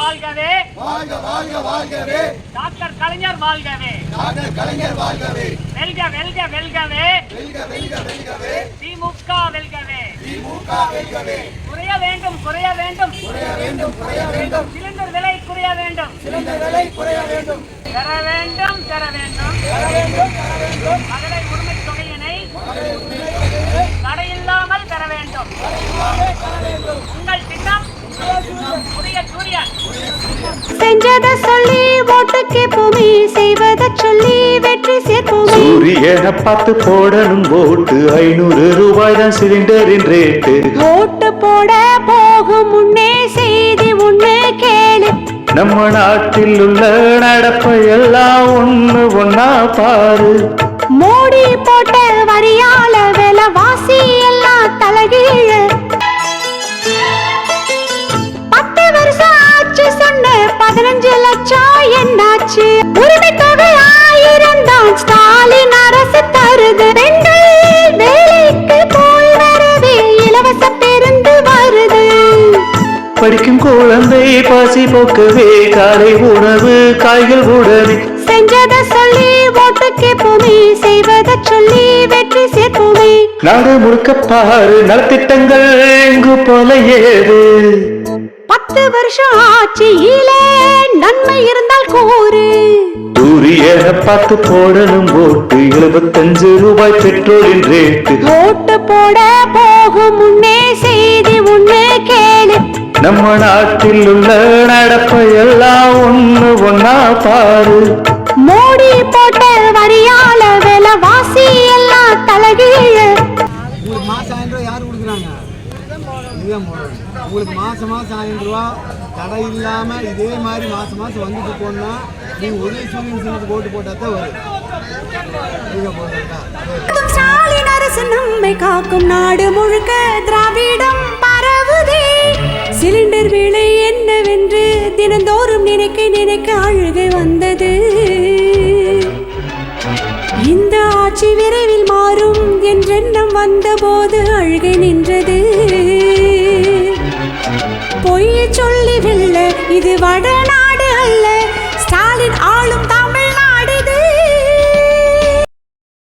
வாழ்கவே, வாழ்க வாழ்க வாழ்கவே, டாக்டர் கலைஞர் வாழ்கவே, டாக்டர் கலைஞர் வாழ்கவே, வெல்க வெல்க வெல்கவே, வெல்க வெல்க வெல்கவே, திமுக வெல்கவே, திமுக வெல்கவே, குறைய வேண்டும் குறைய வேண்டும், குறைய வேண்டும் குறைய வேண்டும், சிலிண்டர் விலை குறைய வேண்டும், சிலிண்டர் விலை குறைய வேண்டும், தர வேண்டும் தர வேண்டும், தர வேண்டும் தர வேண்டும், மகளிர் உரிமை தொகையினை மகளிர் உரிமை தொகையினை தடையில்லாமல் தர வேண்டும். தர வேண்டும். உங்கள் சின்னம் புதிய சூரியன். செஞ்சத சொல்லி ஓட்டு கேட்போமே, செய்வத சொல்லி வெற்றி சேர்ப்போமே. சூரியனை பார்த்து போடணும் ஓட்டு, 500 ரூபாய் தான் சிலிண்டரின் ரேட்டு. ஓட்டு போட போகும் முன்னே செய்தி ஒண்ணு கேளு, நம்ம நாட்டில் உள்ள நடப்பை எல்லாம் ஒண்ணு ஒன்னா பாரு. மோடி போட்ட வரியால விலைவாசி எல்லாம் தலைகீழ. 10 வருஷம் ஆச்சு சொன்ன 15 லட்சம் என்னாச்சு? உரிமை தொகை 1000 தான் ஸ்டாலின் அரசு தருது. பெண்கள் வேலைக்கு போய் வரவே இலவச பேருந்து வருது. படிக்கும் குழந்தை பசி போக்கவே காலை உணவு காய்கள் உடனே. செஞ்சத சொல்லி ஓட்டு கேட்போமே, செய்வத சொல்லி வெற்றி சேர்ப்போமே. நாடு முழுக்க பாரு நலத்திட்டங்கள் எங்கு போல ஏது. 10 வருஷம் ஆட்சியிலே நன்மை இருந்தால் கூறு. சூரியனை பார்த்து போடணும் ஓட்டு, 75 ரூபாய் பெட்ரோலின் ரேட்டு. ஓட்டு போட போகும் முன்னே செய்தி ஒண்ணு கேளு, நம்ம நாட்டில் உள்ள நடப்பை எல்லாம் ஒண்ணு ஒன்னா பாரு. மோடி போட்ட வரியால விலைவாசி எல்லாம் தலைகீழ. உங்களுக்கு மாதம் 1000 ரூபா யார் கொடுக்குறாங்க? இதுதான் போடுறோம். உங்களுக்கு மாதம் 1000 ரூபா கடை இல்லாமல் இதே மாதிரி மாதம் வந்துட்டு போனா நீங்கள் உதவி சூரியன் ஓட்டு போட்டால் தான் வரும். நீங்கள் போடுறீங்களா? ஸ்டாலின் அரசு நம்மை காக்கும், நாடு முழுக்க திராவிடம் பரவுதே. சிலிண்டர் விலை என்னவென்று தினந்தோறும் நினைக்க நினைக்க அழுகை வந்தது. இந்த ஆட்சி விரைவில் மாறும் என்றெண்ணம் வந்த போது அழுகை நின்றது. பொய்யை சொல்லி வெல்ல இது வடநா